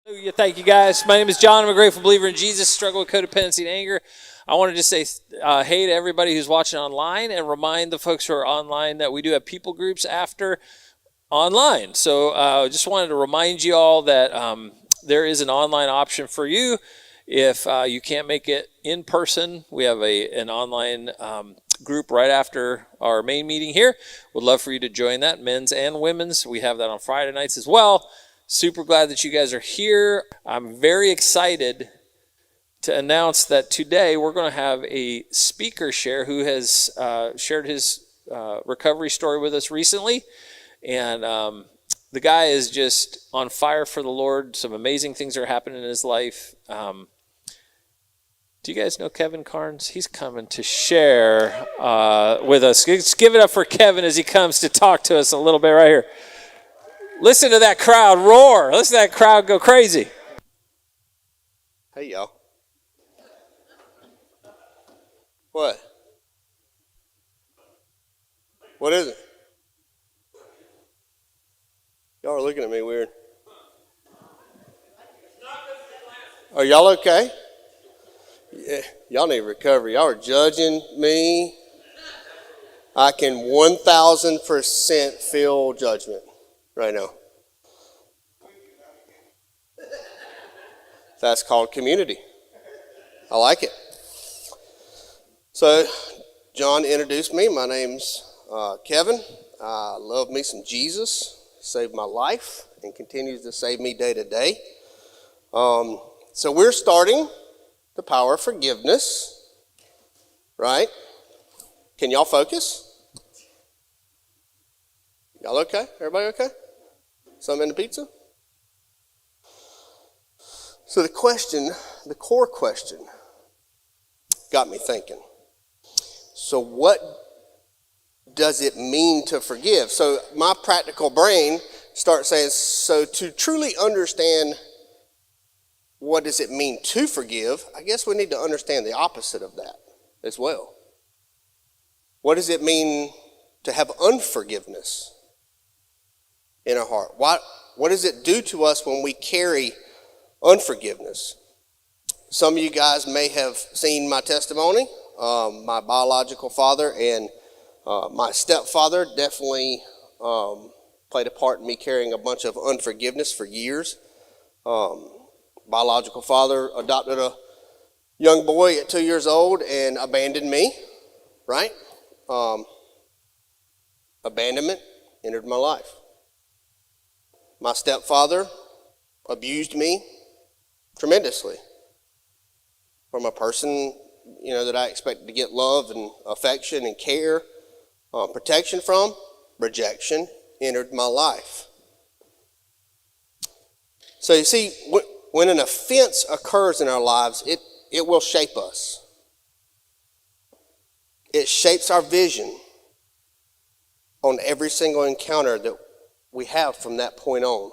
Hallelujah. Thank you, guys. My name is John. I'm a grateful believer in Jesus, struggle with codependency and anger. I want to just say hey to everybody who's watching online and remind the folks who are online that we do have people groups after online. So just wanted to remind you all that there is an online option for you. If you can't make it in person, we have an online group right after our main meeting here. Would love for you to join that, men's and women's. We have that on Friday nights as well. Super glad that you guys are here. I'm very excited to announce that today we're going to have a speaker share who has shared his recovery story with us recently. And the guy is just on fire for the Lord. Some amazing things are happening in his life. Do you guys know Kevin Carnes? He's coming to share with us. Let's give it up for Kevin as he comes to talk to us a little bit right here. Listen to that crowd roar. Listen to that crowd go crazy. Hey, y'all. What? What is it? Y'all are looking at me weird. Are y'all okay? Yeah, y'all need recovery. Y'all are judging me. I can 1,000% feel judgment right now. That's called community. I like it. So, John introduced me. My name's Kevin. I love me some Jesus. Saved my life and continues to save me day to day. So we're starting the power of forgiveness, right? Can y'all focus? Y'all okay? Everybody okay? Something in the pizza? So the core question, got me thinking. So what does it mean to forgive? So my practical brain starts saying, so to truly understand what does it mean to forgive, I guess we need to understand the opposite of that as well. What does it mean to have unforgiveness in our heart? What does it do to us when we carry unforgiveness? Some of you guys may have seen my testimony. My biological father and my stepfather definitely played a part in me carrying a bunch of unforgiveness for years. Biological father adopted a young boy at 2 years old and abandoned me, right? Abandonment entered my life. My stepfather abused me tremendously. From a person, that I expected to get love and affection and care, protection from, rejection entered my life. So you see, when an offense occurs in our lives, it will shape us. It shapes our vision on every single encounter that we have from that point on.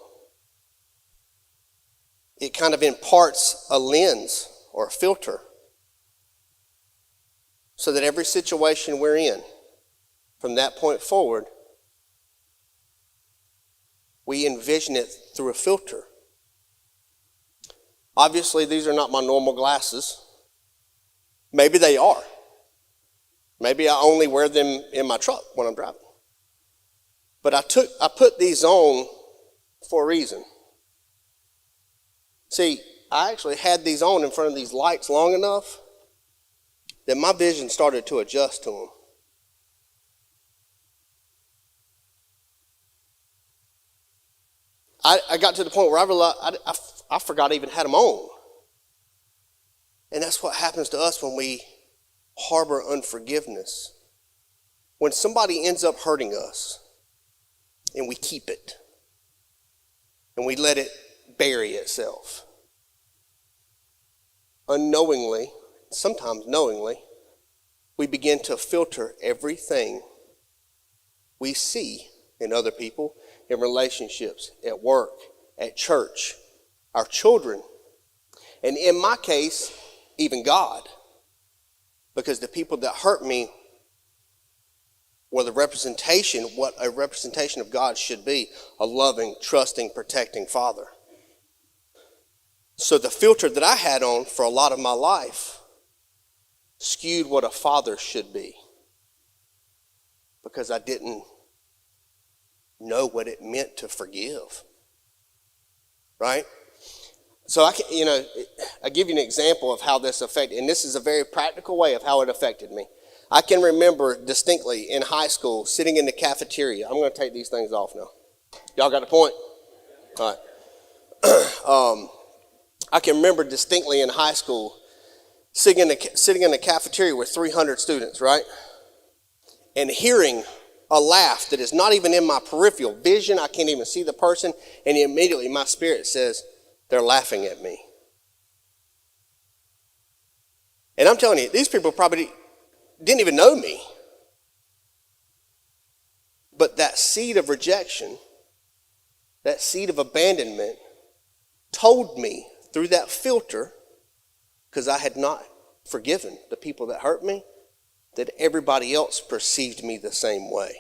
It kind of imparts a lens or a filter so that every situation we're in, from that point forward, we envision it through a filter. Obviously, these are not my normal glasses. Maybe they are. Maybe I only wear them in my truck when I'm driving. But I put these on for a reason. See, I actually had these on in front of these lights long enough that my vision started to adjust to them. I got to the point where I realized I forgot I even had them on. And that's what happens to us when we harbor unforgiveness. When somebody ends up hurting us and we keep it and we let it bury itself, unknowingly, sometimes knowingly, we begin to filter everything we see in other people, in relationships, at work, at church, our children, and in my case, even God. Because the people that hurt me were what a representation of God should be, a loving, trusting, protecting Father. So the filter that I had on for a lot of my life skewed what a father should be, because I didn't know what it meant to forgive, right? So I give you an example of how this affected, and this is a very practical way of how it affected me. I can remember distinctly in high school sitting in the cafeteria. I'm going to take these things off now. Y'all got the point? All right. I can remember distinctly in high school sitting in the cafeteria with 300 students, right? And hearing a laugh that is not even in my peripheral vision. I can't even see the person. And immediately my spirit says, they're laughing at me. And I'm telling you, these people probably didn't even know me. But that seed of rejection, that seed of abandonment, told me through that filter, because I had not forgiven the people that hurt me, that everybody else perceived me the same way.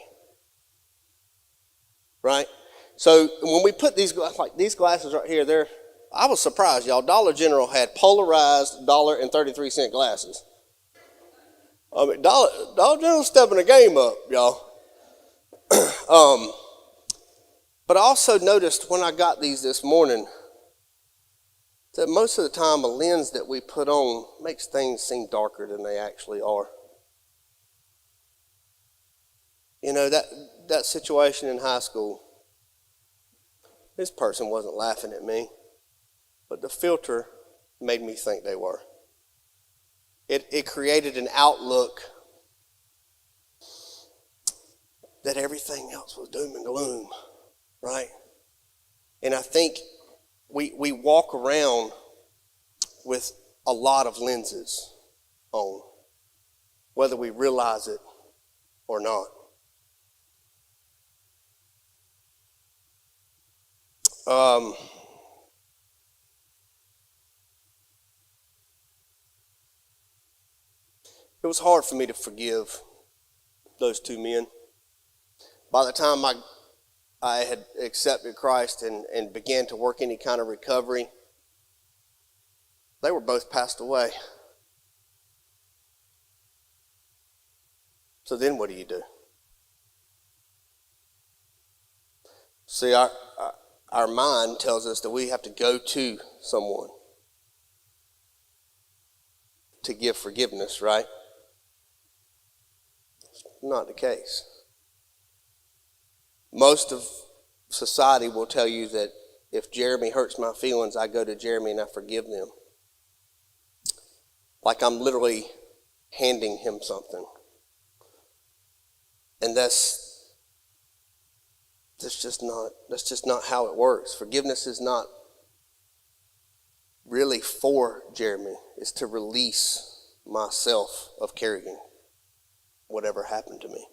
Right? So when we put these glasses right here, I was surprised, y'all. Dollar General had polarized $1.33 glasses. I mean, Dollar General's stepping the game up, y'all. But I also noticed when I got these this morning that most of the time a lens that we put on makes things seem darker than they actually are. You know, that situation in high school, this person wasn't laughing at me, but the filter made me think they were. It created an outlook that everything else was doom and gloom, right? And I think we walk around with a lot of lenses on, whether we realize it or not. It was hard for me to forgive those two men. By the time I had accepted Christ and began to work any kind of recovery, they were both passed away. So then what do you do? See, our mind tells us that we have to go to someone to give forgiveness, right? It's not the case. Most of society will tell you that if Jeremy hurts my feelings, I go to Jeremy and I forgive them. Like I'm literally handing him something. And that's just not how it works. Forgiveness is not really for Jeremy. It's to release myself of carrying whatever happened to me.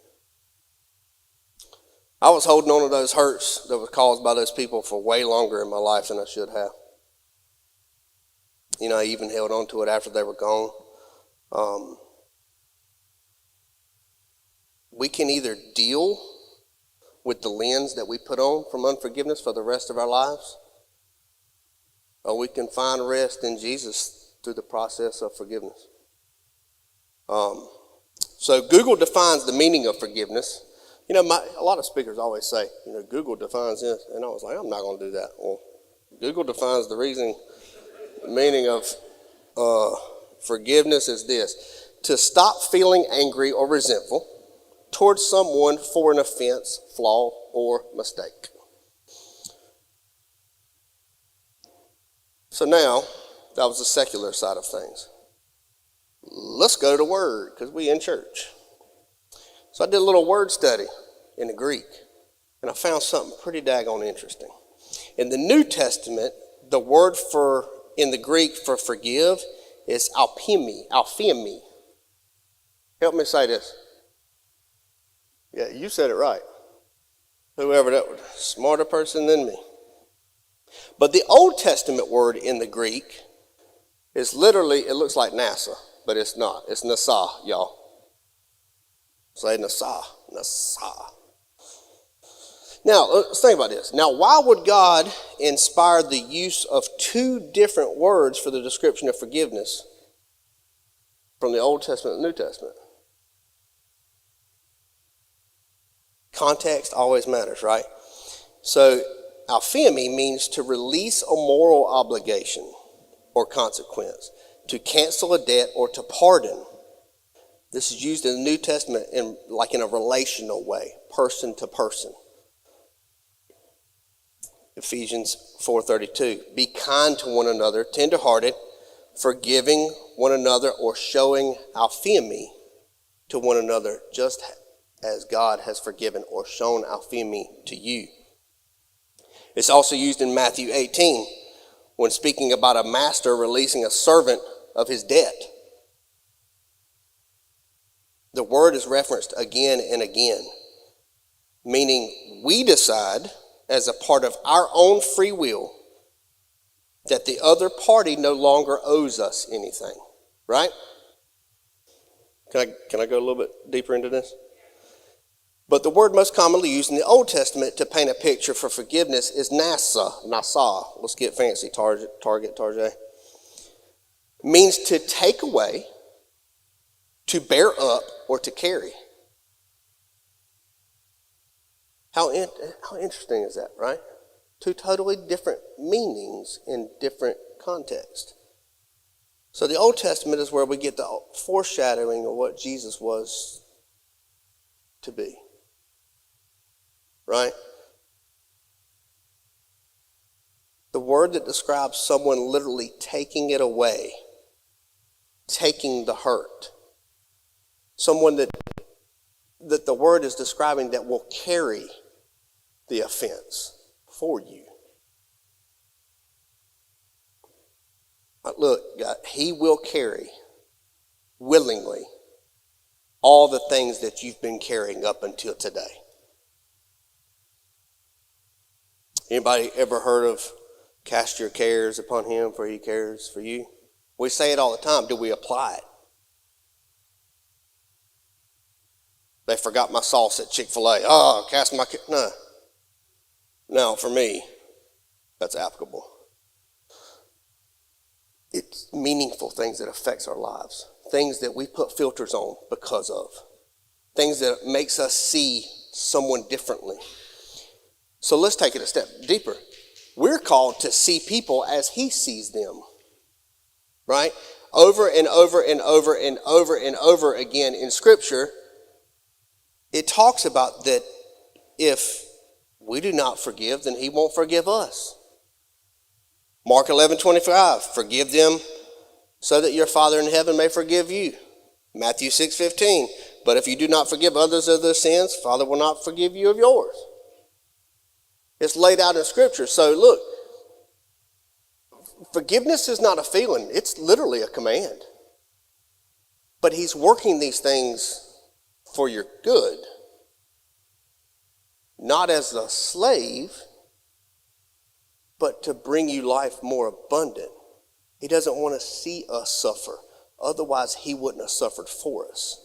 I was holding on to those hurts that were caused by those people for way longer in my life than I should have. You know, I even held on to it after they were gone. We can either deal with the lens that we put on from unforgiveness for the rest of our lives, or we can find rest in Jesus through the process of forgiveness. So Google defines the meaning of forgiveness. You know, a lot of speakers always say, you know, Google defines this, and I was like, I'm not going to do that. Well, Google defines the meaning of forgiveness is this: to stop feeling angry or resentful towards someone for an offense, flaw, or mistake. So now, that was the secular side of things. Let's go to Word, because we in church. So I did a little word study in the Greek, and I found something pretty daggone interesting. In the New Testament, the word in the Greek for forgive is alphemi. Help me say this. Yeah, you said it right. Whoever that was, smarter person than me. But the Old Testament word in the Greek is literally, it looks like NASA, but it's not. It's nasa, y'all. Say nasa, nasa. Now, let's think about this. Now, why would God inspire the use of two different words for the description of forgiveness from the Old Testament and New Testament? Context always matters, right? So, alphemi means to release a moral obligation or consequence, to cancel a debt, or to pardon. This is used in the New Testament in a relational way, person to person. Ephesians 4:32, be kind to one another, tenderhearted, forgiving one another, or showing alphemi to one another, just as God has forgiven or shown alphemi to you. It's also used in Matthew 18 when speaking about a master releasing a servant of his debt. The word is referenced again and again, meaning we decide as a part of our own free will that the other party no longer owes us anything, right? Can I go a little bit deeper into this? But the word most commonly used in the Old Testament to paint a picture for forgiveness is nasa. Let's get fancy, Tarjay. Means to take away, to bear up, or to carry. How interesting is that, right? Two totally different meanings in different contexts. So the Old Testament is where we get the foreshadowing of what Jesus was to be. Right? The word that describes someone literally taking it away, taking the hurt. Someone that the word is describing that will carry the offense for you. Look, God, he will carry willingly all the things that you've been carrying up until today. Anybody ever heard of cast your cares upon him for he cares for you? We say it all the time. Do we apply it? They forgot my sauce at Chick-fil-A. Oh, cast my care. No, for me, that's applicable. It's meaningful things that affects our lives. Things that we put filters on because of. Things that makes us see someone differently. So let's take it a step deeper. We're called to see people as he sees them. Right? Over and over and over and over and over again in Scripture, it talks about that if we do not forgive, then he won't forgive us. Mark 11:25, forgive them so that your Father in heaven may forgive you. Matthew 6:15, but if you do not forgive others of their sins, Father will not forgive you of yours. It's laid out in Scripture. So look, forgiveness is not a feeling. It's literally a command. But he's working these things for your good. Not as a slave, but to bring you life more abundant. He doesn't want to see us suffer. Otherwise, he wouldn't have suffered for us.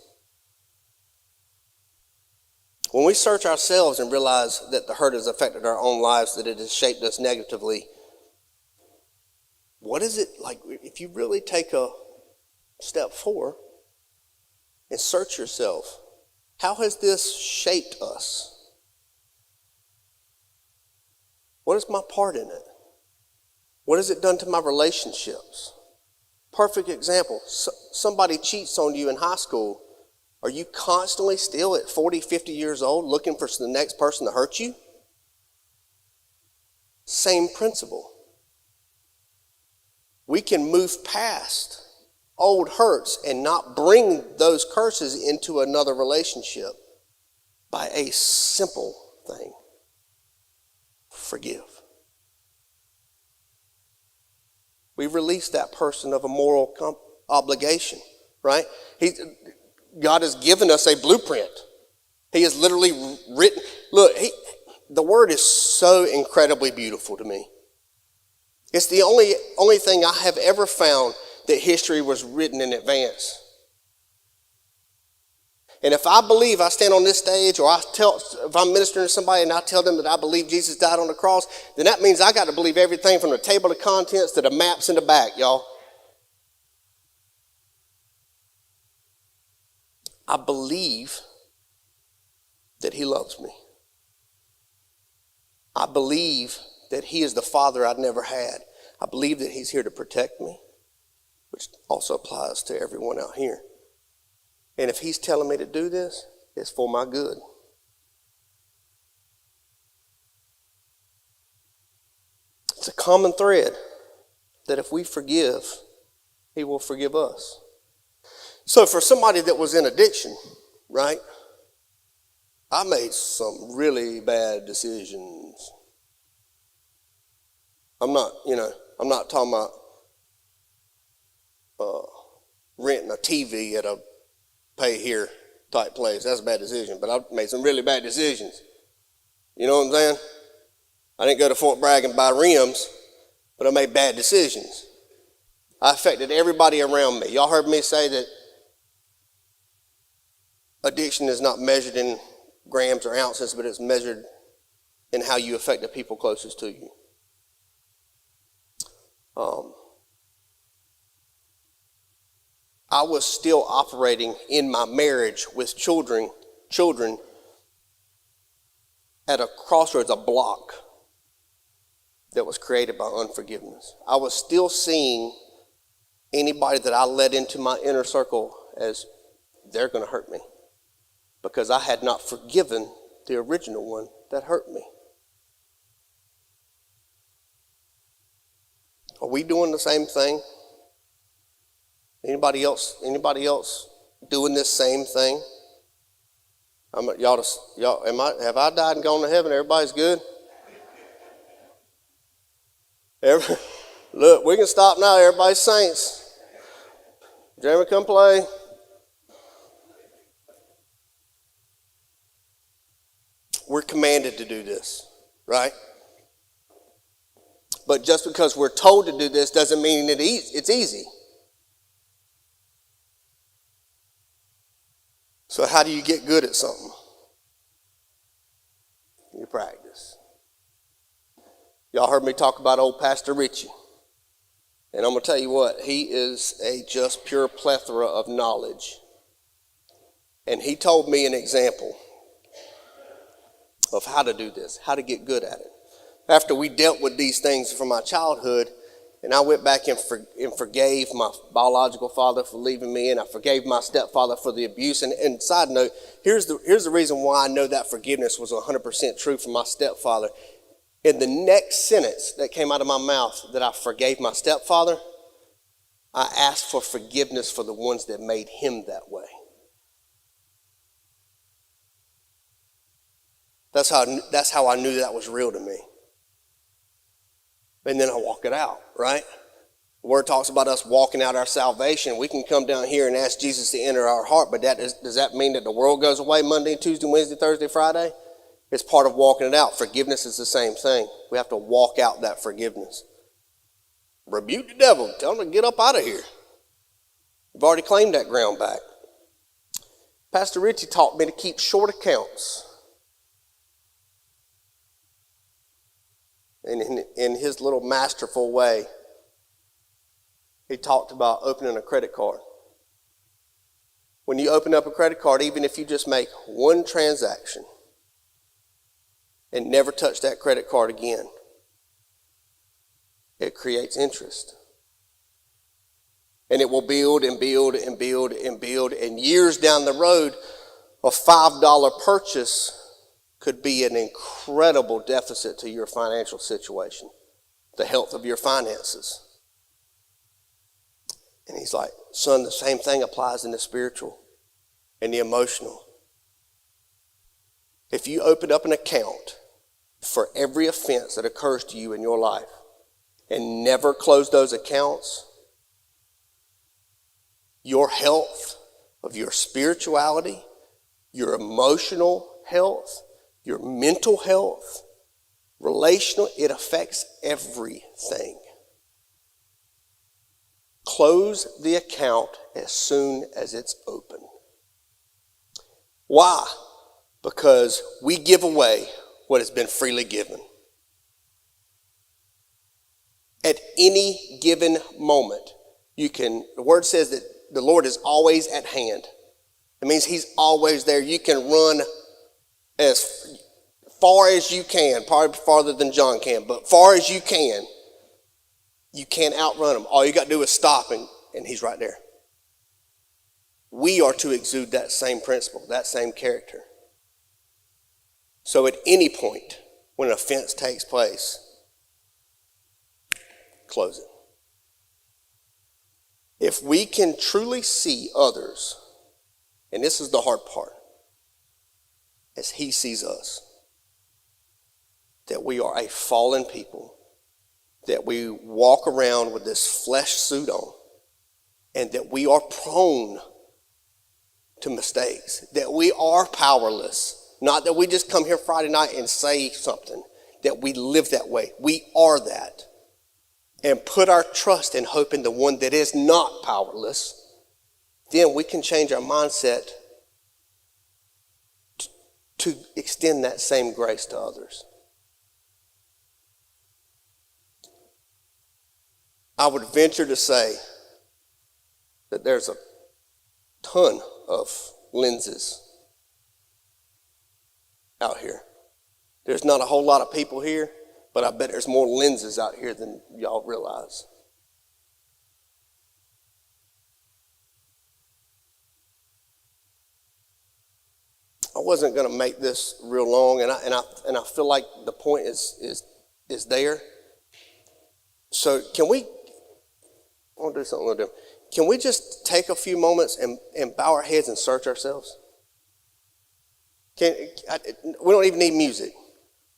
When we search ourselves and realize that the hurt has affected our own lives, that it has shaped us negatively, what is it like if you really take a step forward and search yourself? How has this shaped us? What is my part in it? What has it done to my relationships? Perfect example. Somebody cheats on you in high school. Are you constantly still at 40, 50 years old looking for the next person to hurt you? Same principle. We can move past old hurts and not bring those curses into another relationship by a simple thing. Forgive. We release that person of a moral obligation, right? God has given us a blueprint. He has literally written. Look, the word is so incredibly beautiful to me. It's the only thing I have ever found that history was written in advance. And if I believe, I stand on this stage, or if I'm ministering to somebody and I tell them that I believe Jesus died on the cross, then that means I got to believe everything from the table of contents to the maps in the back, y'all. I believe that he loves me. I believe that he is the father I'd never had. I believe that he's here to protect me, which also applies to everyone out here. And if he's telling me to do this, it's for my good. It's a common thread that if we forgive, he will forgive us. So for somebody that was in addiction, right? I made some really bad decisions. I'm not talking about renting a TV at a pay here type place. That's a bad decision, but I've made some really bad decisions. You know what I'm saying? I didn't go to Fort Bragg and buy rims, but I made bad decisions. I affected everybody around me. Y'all heard me say that addiction is not measured in grams or ounces, but it's measured in how you affect the people closest to you. I was still operating in my marriage with children at a crossroads, a block that was created by unforgiveness. I was still seeing anybody that I let into my inner circle as they're going to hurt me, because I had not forgiven the original one that hurt me. Are we doing the same thing? Anybody else doing this same thing? Have I died and gone to heaven? Everybody's good? Look, we can stop now. Everybody's saints. Jeremy, come play. We're commanded to do this, right? But just because we're told to do this doesn't mean it's easy. So how do you get good at something? You practice. Y'all heard me talk about old Pastor Richie. And I'm going to tell you what, he is a just pure plethora of knowledge. And he told me an example of how to do this, how to get good at it. After we dealt with these things from my childhood, and I went back and forgave my biological father for leaving me, and I forgave my stepfather for the abuse. And side note, here's the reason why I know that forgiveness was 100% true for my stepfather. In the next sentence that came out of my mouth that I forgave my stepfather, I asked for forgiveness for the ones that made him that way. That's how I knew that was real to me. And then I walk it out, right? The Word talks about us walking out our salvation. We can come down here and ask Jesus to enter our heart, but does that mean that the world goes away Monday, Tuesday, Wednesday, Thursday, Friday? It's part of walking it out. Forgiveness is the same thing. We have to walk out that forgiveness. Rebuke the devil. Tell him to get up out of here. You've already claimed that ground back. Pastor Richie taught me to keep short accounts. And in his little masterful way, he talked about opening a credit card. When you open up a credit card, even if you just make one transaction and never touch that credit card again, it creates interest. And it will build and build and build and build. And years down the road, a $5 purchase could be an incredible deficit to your financial situation, the health of your finances. And he's like, son, the same thing applies in the spiritual and the emotional. If you open up an account for every offense that occurs to you in your life and never close those accounts, your health of your spirituality, your emotional health, your mental health, relational, it affects everything. Close the account as soon as it's open. Why? Because we give away what has been freely given. At any given moment, the word says that the Lord is always at hand. It means he's always there. You can run as far as you can, probably farther than John can, but far as you can. You can't outrun him. All you got to do is stop and he's right there. We are to exude that same principle, that same character. So at any point when an offense takes place, close it. If we can truly see others, and this is the hard part, as he sees us, that we are a fallen people, that we walk around with this flesh suit on, and that we are prone to mistakes, that we are powerless, not that we just come here Friday night and say something, that we live that way. We are that. And put our trust and hope in the one that is not powerless, then we can change our mindset to extend that same grace to others. I would venture to say that there's a ton of lenses out here. There's not a whole lot of people here, but I bet there's more lenses out here than y'all realize. I wasn't going to make this real long, and I feel like the point is there. So can we? I want to do something a little different. Can we just take a few moments and bow our heads and search ourselves? We don't even need music.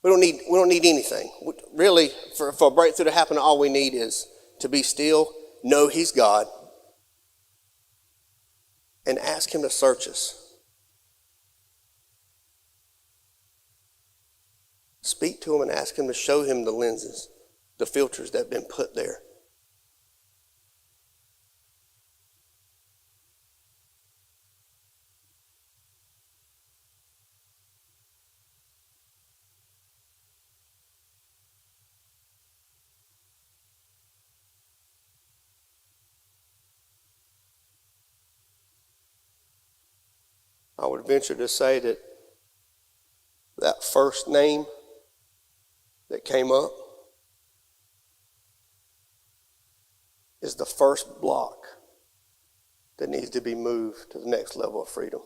We don't need anything. Really, for a breakthrough to happen, all we need is to be still, know he's God, and ask him to search us. Speak to him and ask him to show him the lenses, the filters that have been put there. I would venture to say that first name that came up is the first block that needs to be moved to the next level of freedom.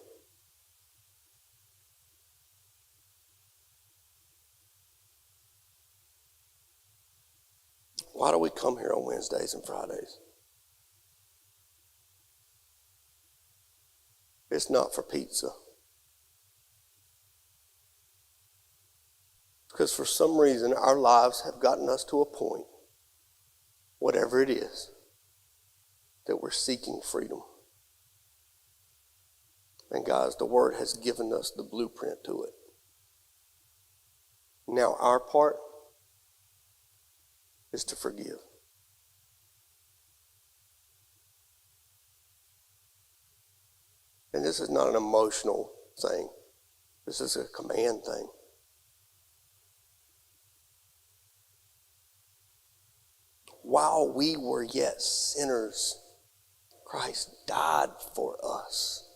Why do we come here on Wednesdays and Fridays? It's not for pizza. Because for some reason, our lives have gotten us to a point, whatever it is, that we're seeking freedom. And guys, the Word has given us the blueprint to it. Now our part is to forgive. And this is not an emotional thing. This is a command thing. While we were yet sinners, Christ died for us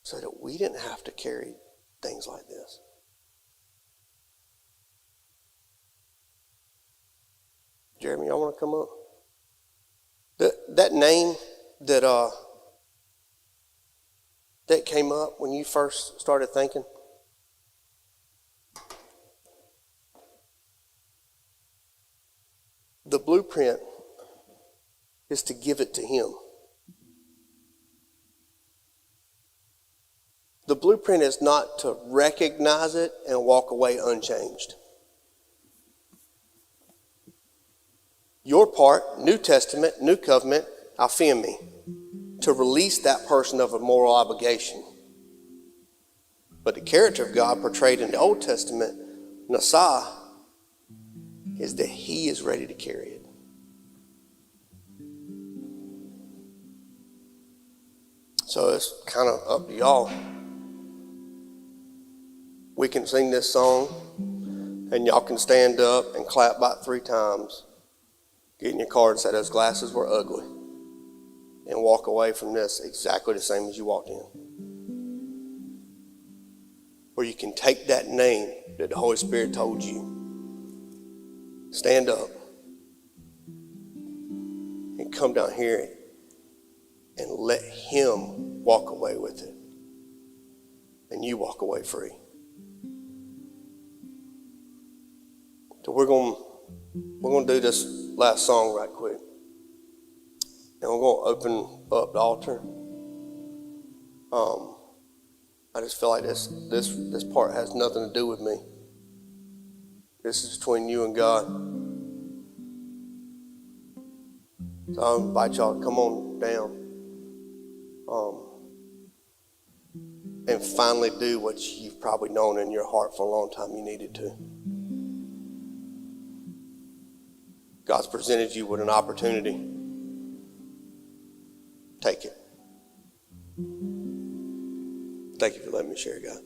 so that we didn't have to carry things like this. Jeremy, y'all want to come up? That name that came up when you first started thinking, the blueprint is to give it to him. The blueprint is not to recognize it and walk away unchanged. Your part, New Testament, New Covenant, alphemi, to release that person of a moral obligation. But the character of God portrayed in the Old Testament, Nasa, is that he is ready to carry it. So it's kind of up to y'all. we can sing this song, and y'all can stand up and clap about 3 times, get in your car and say those glasses were ugly, and walk away from this exactly the same as you walked in. Or you can take that name that the Holy Spirit told you, stand up, and come down here and let Him walk away with it. And you walk away free. So we're going to do this last song right quick. And we're going to open up the altar. I just feel like this part has nothing to do with me. This is between you and God. So I invite y'all to come on down. And finally do what you've probably known in your heart for a long time you needed to. God's presented you with an opportunity. Take it. Thank you for letting me share, God.